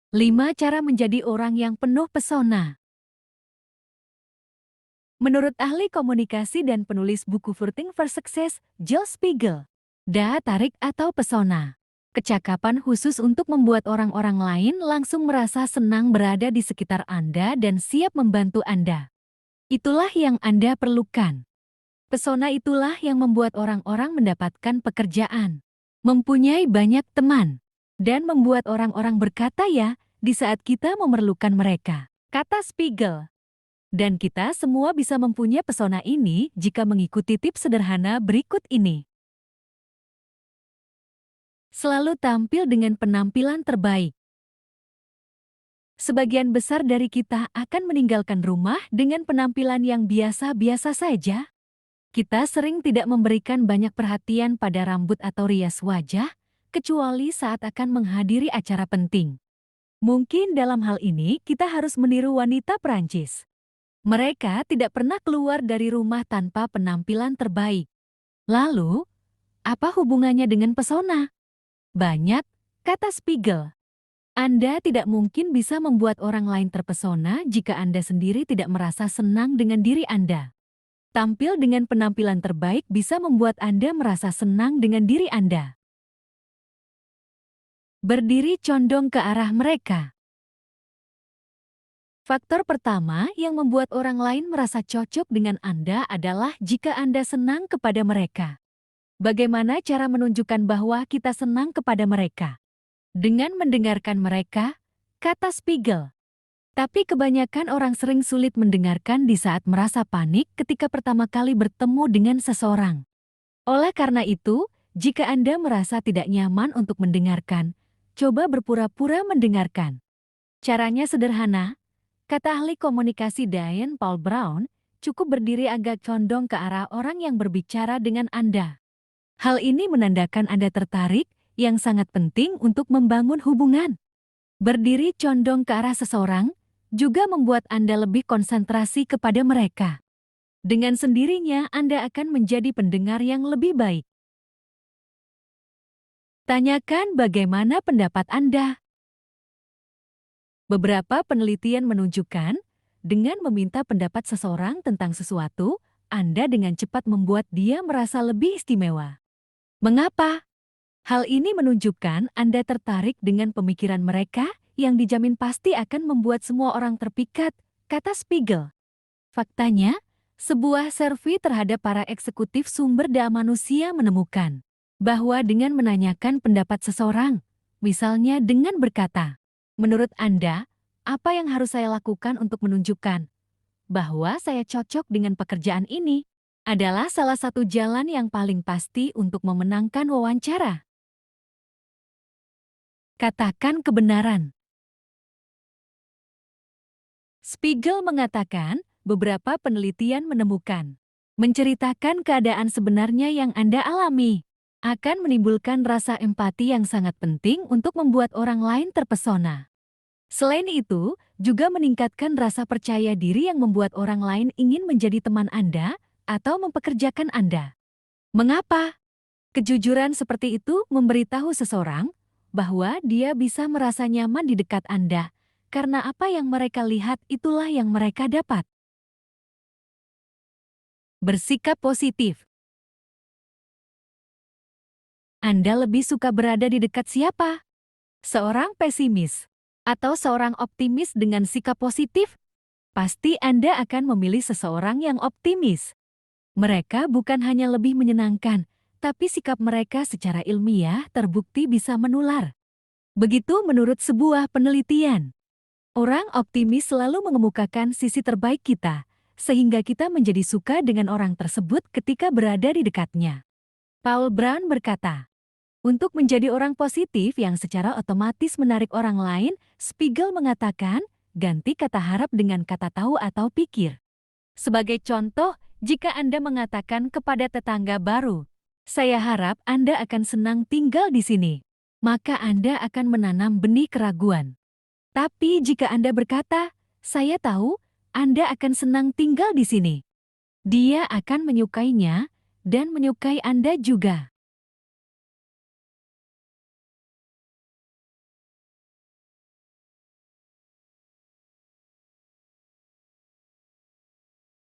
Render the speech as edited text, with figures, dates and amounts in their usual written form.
5 cara menjadi orang yang penuh pesona. Menurut ahli komunikasi dan penulis buku Flirting for Success, Joel Spiegel, daya tarik atau pesona. Kecakapan khusus untuk membuat orang-orang lain langsung merasa senang berada di sekitar Anda dan siap membantu Anda. Itulah yang Anda perlukan. Pesona itulah yang membuat orang-orang mendapatkan pekerjaan, mempunyai banyak teman, dan membuat orang-orang berkata ya di saat kita memerlukan mereka, kata Spiegel. Dan kita semua bisa mempunyai pesona ini jika mengikuti tips sederhana berikut ini. Selalu tampil dengan penampilan terbaik. Sebagian besar dari kita akan meninggalkan rumah dengan penampilan yang biasa-biasa saja. Kita sering tidak memberikan banyak perhatian pada rambut atau rias wajah, kecuali saat akan menghadiri acara penting. Mungkin dalam hal ini kita harus meniru wanita Perancis. Mereka tidak pernah keluar dari rumah tanpa penampilan terbaik. Lalu, apa hubungannya dengan pesona? Banyak, kata Spiegel. Anda tidak mungkin bisa membuat orang lain terpesona jika Anda sendiri tidak merasa senang dengan diri Anda. Tampil dengan penampilan terbaik bisa membuat Anda merasa senang dengan diri Anda. Berdiri condong ke arah mereka. Faktor pertama yang membuat orang lain merasa cocok dengan Anda adalah jika Anda senang kepada mereka. Bagaimana cara menunjukkan bahwa kita senang kepada mereka? Dengan mendengarkan mereka, kata Spiegel. Tapi kebanyakan orang sering sulit mendengarkan di saat merasa panik ketika pertama kali bertemu dengan seseorang. Oleh karena itu, jika Anda merasa tidak nyaman untuk mendengarkan, coba berpura-pura mendengarkan. Caranya sederhana, kata ahli komunikasi Diane Paul Brown, cukup berdiri agak condong ke arah orang yang berbicara dengan Anda. Hal ini menandakan Anda tertarik, yang sangat penting untuk membangun hubungan. Berdiri condong ke arah seseorang juga membuat Anda lebih konsentrasi kepada mereka. Dengan sendirinya, Anda akan menjadi pendengar yang lebih baik. Tanyakan bagaimana pendapat Anda. Beberapa penelitian menunjukkan, dengan meminta pendapat seseorang tentang sesuatu, Anda dengan cepat membuat dia merasa lebih istimewa. Mengapa? Hal ini menunjukkan Anda tertarik dengan pemikiran mereka yang dijamin pasti akan membuat semua orang terpikat, kata Spiegel. Faktanya, sebuah survei terhadap para eksekutif sumber daya manusia menemukan bahwa dengan menanyakan pendapat seseorang, misalnya dengan berkata, "Menurut Anda, apa yang harus saya lakukan untuk menunjukkan bahwa saya cocok dengan pekerjaan ini?" adalah salah satu jalan yang paling pasti untuk memenangkan wawancara. Katakan kebenaran. Spiegel mengatakan, beberapa penelitian menemukan, menceritakan keadaan sebenarnya yang Anda alami akan menimbulkan rasa empati yang sangat penting untuk membuat orang lain terpesona. Selain itu, juga meningkatkan rasa percaya diri yang membuat orang lain ingin menjadi teman Anda atau mempekerjakan Anda. Mengapa? Kejujuran seperti itu memberitahu seseorang bahwa dia bisa merasa nyaman di dekat Anda, karena apa yang mereka lihat itulah yang mereka dapat. Bersikap positif. Anda lebih suka berada di dekat siapa? Seorang pesimis atau seorang optimis dengan sikap positif? Pasti Anda akan memilih seseorang yang optimis. Mereka bukan hanya lebih menyenangkan, tapi sikap mereka secara ilmiah terbukti bisa menular. Begitu menurut sebuah penelitian. Orang optimis selalu mengemukakan sisi terbaik kita, sehingga kita menjadi suka dengan orang tersebut ketika berada di dekatnya. Paul Brown berkata, untuk menjadi orang positif yang secara otomatis menarik orang lain, Spiegel mengatakan, ganti kata harap dengan kata tahu atau pikir. Sebagai contoh, jika Anda mengatakan kepada tetangga baru, "Saya harap Anda akan senang tinggal di sini," maka Anda akan menanam benih keraguan. Tapi jika Anda berkata, "Saya tahu Anda akan senang tinggal di sini," dia akan menyukainya dan menyukai Anda juga.